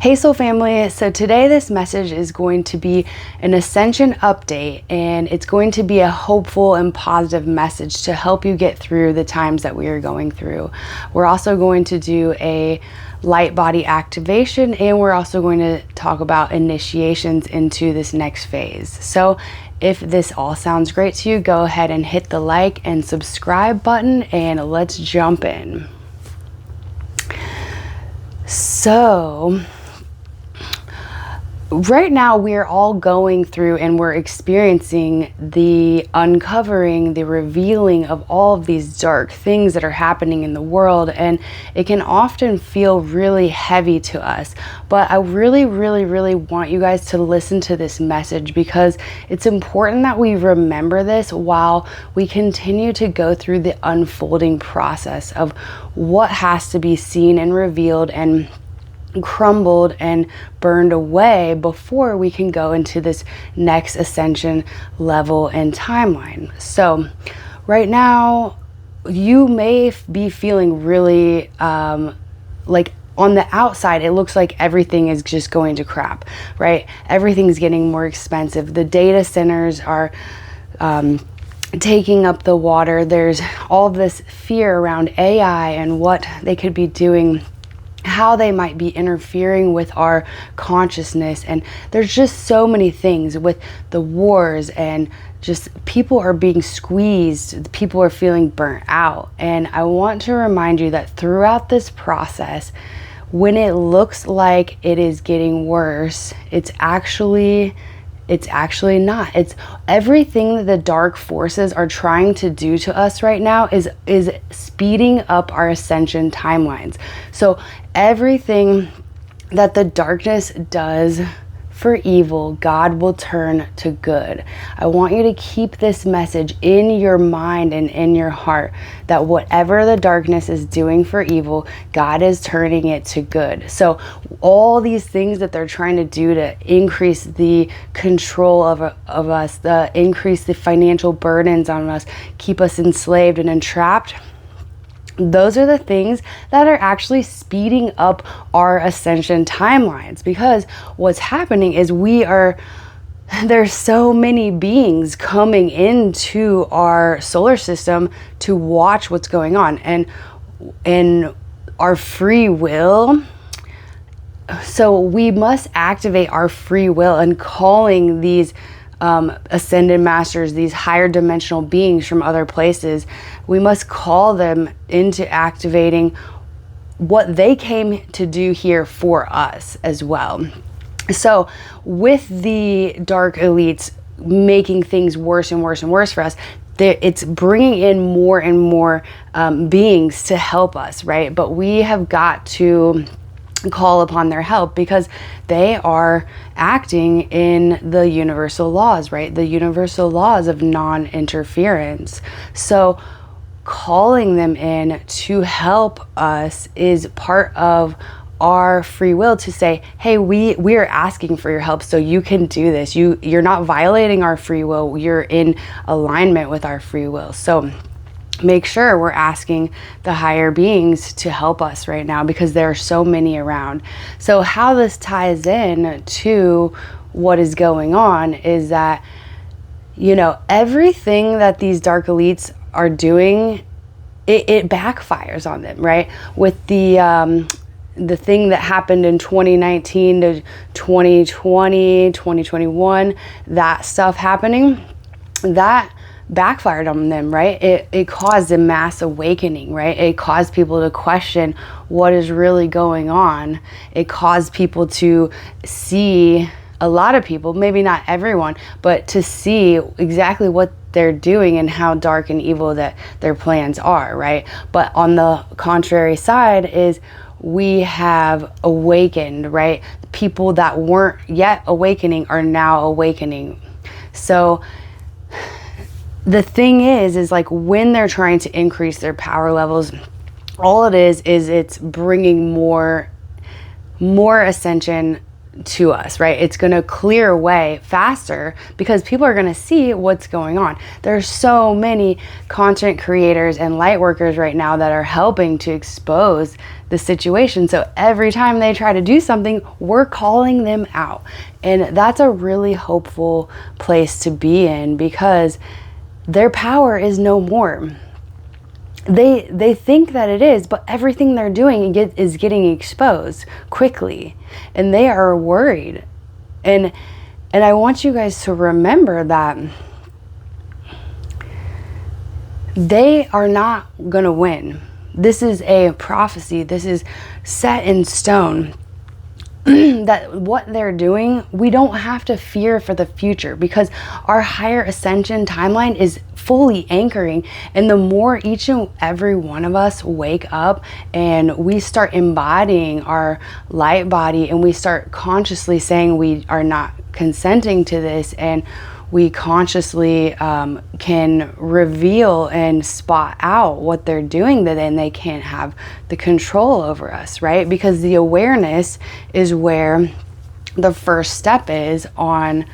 Hey Soul Family, so today this message is going to be an Ascension update, and it's going to be a hopeful and positive message to help you get through the times that we are going through. We're also going to do a light body activation, and we're also going to talk about initiations into this next phase. So if this all sounds great to you, go ahead and hit the like and subscribe button, and let's jump in. So right now we're all going through and we're experiencing the uncovering, the revealing of all of these dark things that are happening in the world, and it can often feel really heavy to us. But I really want you guys to listen to this message, because it's important that we remember this while we continue to go through the unfolding process of what has to be seen and revealed and crumbled and burned away before we can go into this next ascension level and timeline. So right now you may be feeling really like on the outside it looks like everything is just going to crap, right? Everything's getting more expensive. The data centers are taking up the water. There's all of this fear around AI and what they could be doing, how they might be interfering with our consciousness. And there's just so many things with the wars, and just people are being squeezed, people are feeling burnt out. And I want to remind you that throughout this process, when it looks like it is getting worse, it's actually not. It's everything that the dark forces are trying to do to us right now is speeding up our ascension timelines. So everything that the darkness does for evil, God will turn to good. I want you to keep this message in your mind and in your heart, that whatever the darkness is doing for evil, God is turning it to good. So all these things that they're trying to do to increase the control of us, increase the financial burdens on us, keep us enslaved and entrapped, those are the things that are actually speeding up our ascension timelines. Because what's happening is there's so many beings coming into our solar system to watch what's going on, and our free will. So we must activate our free will and calling these ascended masters, these higher dimensional beings from other places. We must call them into activating what they came to do here for us as well. So with the dark elites making things worse and worse and worse for us, it's bringing in more and more beings to help us, right? But we have got to call upon their help, because they are acting in the universal laws, right? The universal laws of non-interference. So calling them in to help us is part of our free will, to say, hey, we are asking for your help, so you can do this. You're not violating our free will. You're in alignment with our free will. So make sure we're asking the higher beings to help us right now, because there are so many around. So how this ties in to what is going on is that, everything that these dark elites are doing, it backfires on them, right? With the thing that happened in 2019 to 2020, 2021, that stuff happening, that backfired on them, right? It caused a mass awakening, right? It caused people to question what is really going on. It caused people to see, a lot of people, maybe not everyone, but to see exactly what they're doing and how dark and evil that their plans are, right? But on the contrary side is we have awakened, right? People that weren't yet awakening are now awakening. So the thing is like when they're trying to increase their power levels, all it is it's bringing more ascension to us, right? It's going to clear away faster because people are going to see what's going on. There's so many content creators and light workers right now that are helping to expose the situation. So every time they try to do something, we're calling them out. And that's a really hopeful place to be in, because their power is no more. They think that it is, but everything they're doing is getting exposed quickly, and they are worried. And I want you guys to remember that they are not gonna win. This is a prophecy. This is set in stone. That what they're doing, we don't have to fear for the future, because our higher ascension timeline is fully anchoring. And the more each and every one of us wake up and we start embodying our light body, and we start consciously saying we are not consenting to this, and we consciously can reveal and spot out what they're doing, that then they can't have the control over us, right? Because the awareness is where the first step is on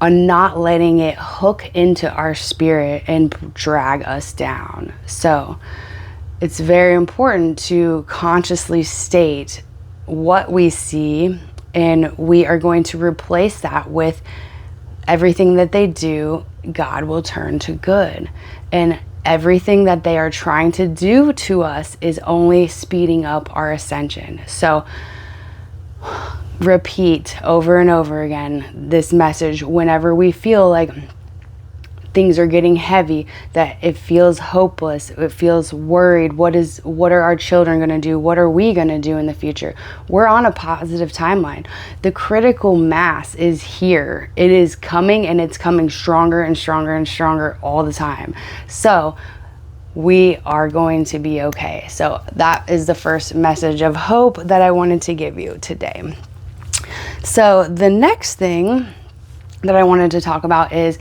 not letting it hook into our spirit and drag us down. So it's very important to consciously state what we see, and we are going to replace that with everything that they do, God will turn to good. And everything that they are trying to do to us is only speeding up our ascension. So repeat over and over again this message whenever we feel like things are getting heavy, that it feels hopeless, it feels worried. What are our children going to do? What are we going to do in the future? We're on a positive timeline. The critical mass is here. It is coming, and it's coming stronger and stronger and stronger all the time. So we are going to be okay. So that is the first message of hope that I wanted to give you today. So the next thing that I wanted to talk about is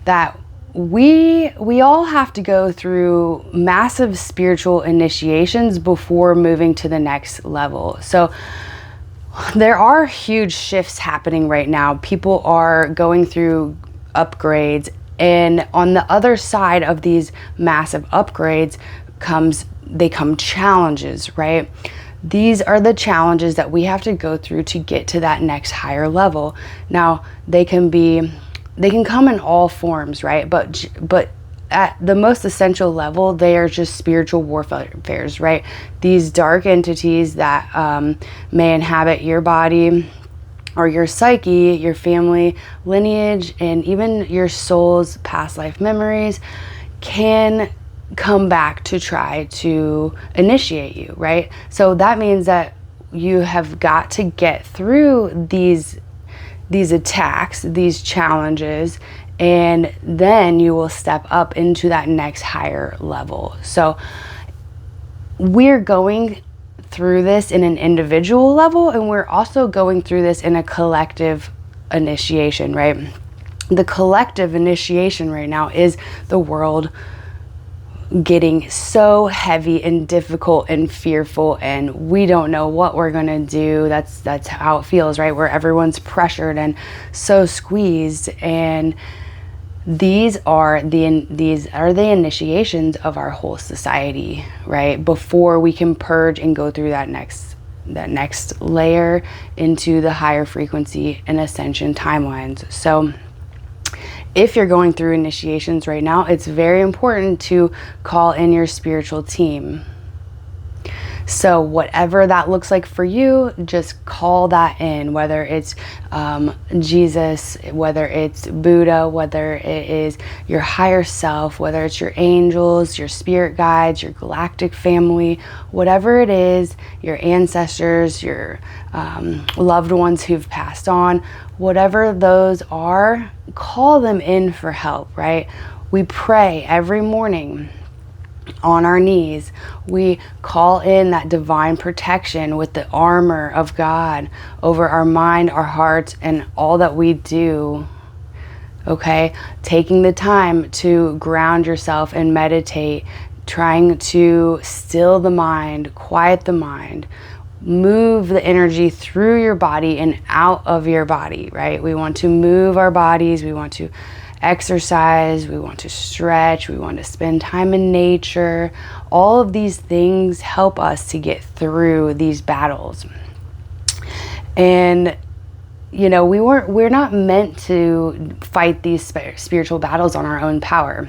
that we all have to go through massive spiritual initiations before moving to the next level. So there are huge shifts happening right now. People are going through upgrades, and on the other side of these massive upgrades come challenges, right? These are the challenges that we have to go through to get to that next higher level. Now, they can come in all forms, right? But at the most essential level, they are just spiritual warfares, right? These dark entities that may inhabit your body or your psyche, your family lineage, and even your soul's past life memories can come back to try to initiate you, right? So that means that you have got to get through these attacks, these challenges, and then you will step up into that next higher level. So we're going through this in an individual level, and we're also going through this in a collective initiation, right? The collective initiation right now is the world getting so heavy and difficult and fearful, and we don't know what we're gonna do. That's how it feels, right? Where everyone's pressured and so squeezed. And these are the initiations of our whole society, right? Before we can purge and go through that next layer into the higher frequency and ascension timelines. So if you're going through initiations right now, it's very important to call in your spiritual team. So whatever that looks like for you, just call that in, whether it's Jesus, whether it's Buddha, whether it is your higher self, whether it's your angels, your spirit guides, your galactic family, whatever it is, your ancestors, your loved ones who've passed on, whatever those are, call them in for help, right? We pray every morning on our knees. We call in that divine protection with the armor of God over our mind, our heart, and all that we do. Okay? Taking the time to ground yourself and meditate, trying to still the mind, quiet the mind, move the energy through your body and out of your body, right? We want to move our bodies. We want to exercise. We want to stretch. We want to spend time in nature. All of these things help us to get through these battles. And you know, we're not meant to fight these spiritual battles on our own power.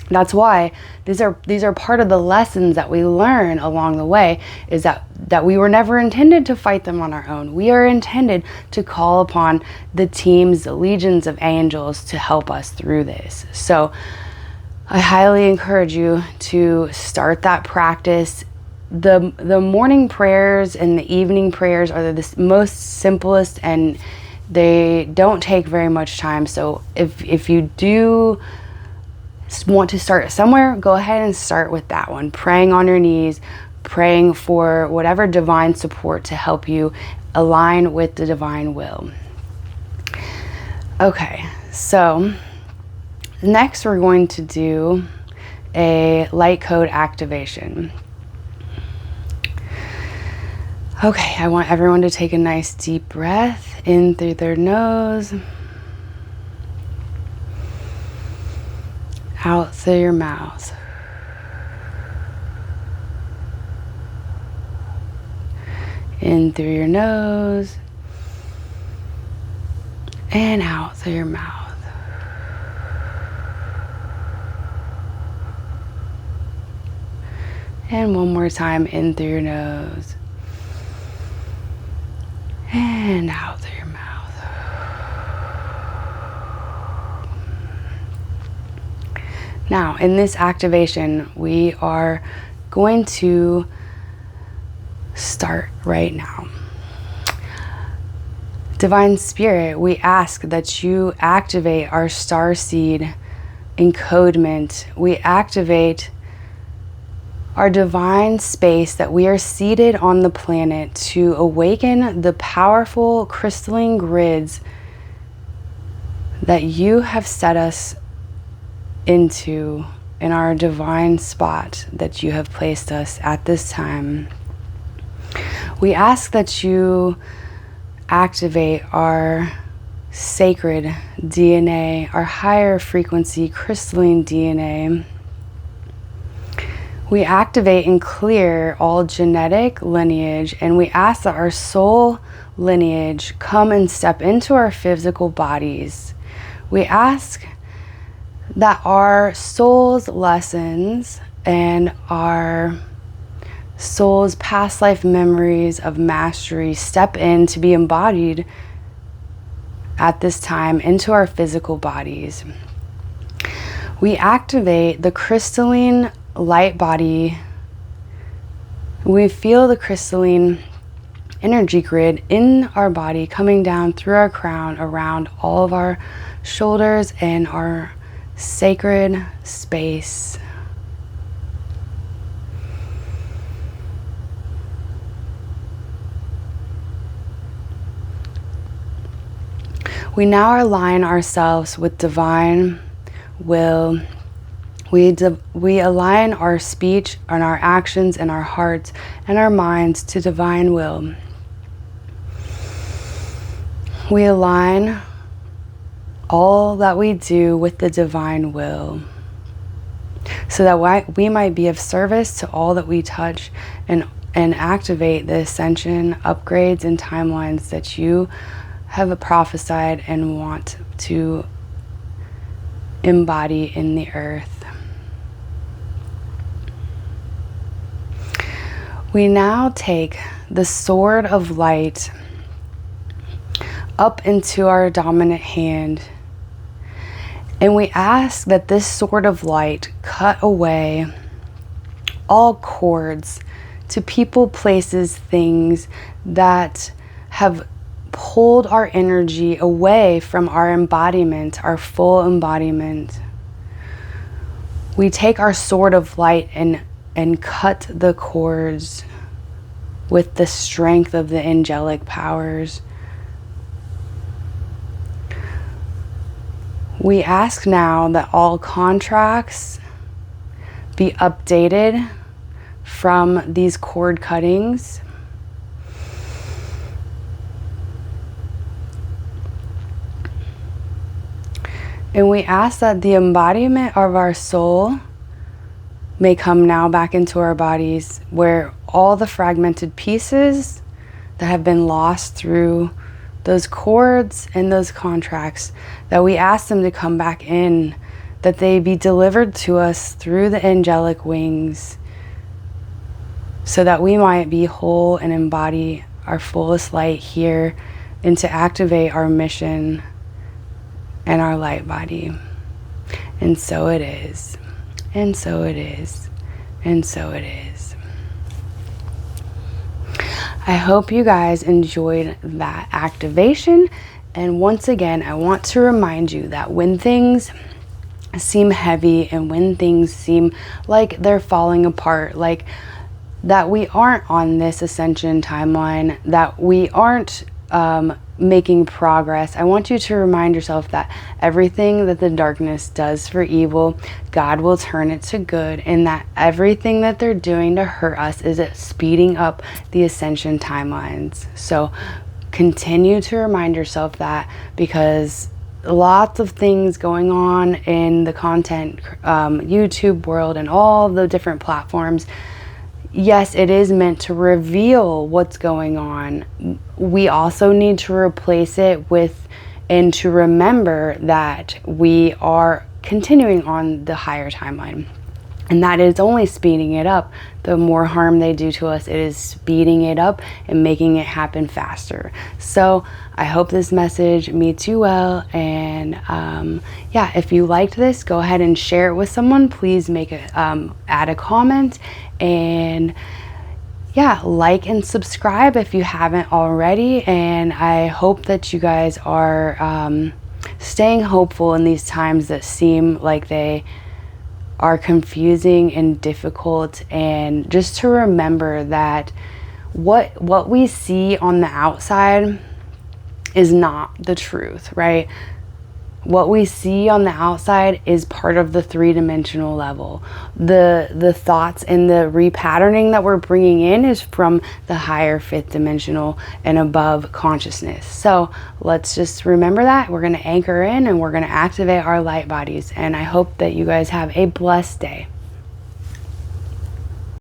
That's why these are part of the lessons that we learn along the way, is that we were never intended to fight them on our own. We are intended to call upon the teams, the legions of angels to help us through this. So I highly encourage you to start that practice. The morning prayers and the evening prayers are the most simplest, and they don't take very much time. So if you do want to start somewhere, go ahead and start with that one. Praying on your knees, praying for whatever divine support to help you align with the divine will. Okay, so next we're going to do a light code activation. Okay, I want everyone to take a nice deep breath in through their nose, out through your mouth. In through your nose and out through your mouth. And one more time, in through your nose and out through your mouth. Now, in this activation, we are going to start right now. Divine Spirit, we ask that you activate our starseed encodement. We activate our divine space that we are seated on the planet to awaken the powerful crystalline grids that you have set us into in our divine spot that you have placed us at this time. We ask that you activate our sacred DNA, our higher frequency crystalline DNA. We activate and clear all genetic lineage, and we ask that our soul lineage come and step into our physical bodies. We ask that our soul's lessons and our soul's past life memories of mastery step in to be embodied at this time into our physical bodies. We activate the crystalline light body. We feel the crystalline energy grid in our body coming down through our crown, around all of our shoulders and our sacred space. We now align ourselves with divine will. We align our speech and our actions and our hearts and our minds to divine will. We align all that we do with the divine will, so that we might be of service to all that we touch, and activate the ascension, upgrades, and timelines that you have prophesied and want to embody in the earth. We now take the sword of light up into our dominant hand, and we ask that this sword of light cut away all cords to people, places, things that have pulled our energy away from our embodiment, our full embodiment. We take our sword of light and cut the cords with the strength of the angelic powers. We ask now that all contracts be updated from these cord cuttings. And we ask that the embodiment of our soul may come now back into our bodies, where all the fragmented pieces that have been lost through those cords and those contracts, that we ask them to come back in, that they be delivered to us through the angelic wings, so that we might be whole and embody our fullest light here, and to activate our mission and our light body. And so it is. And so it is. And so it is. I hope you guys enjoyed that activation. And once again, I want to remind you that when things seem heavy and when things seem like they're falling apart, like that we aren't on this ascension timeline, that we aren't making progress, I want you to remind yourself that everything that the darkness does for evil, God will turn it to good, and that everything that they're doing to hurt us is it speeding up the ascension timelines. So continue to remind yourself that, because lots of things going on in the content YouTube world and all the different platforms. Yes, it is meant to reveal what's going on. We also need to replace it with, and to remember that we are continuing on the higher timeline. And that is only speeding it up. The more harm they do to us, it is speeding it up and making it happen faster. So I hope this message meets you well. And yeah, if you liked this, go ahead and share it with someone. Please make it, add a comment, and yeah, like and subscribe if you haven't already. And I hope that you guys are staying hopeful in these times that seem like they are confusing and difficult, and just to remember that what we see on the outside is not the truth, right? What we see on the outside is part of the three-dimensional level. The thoughts and the repatterning that we're bringing in is from the higher fifth dimensional and above consciousness. So let's just remember that. We're going to anchor in and we're going to activate our light bodies. And I hope that you guys have a blessed day.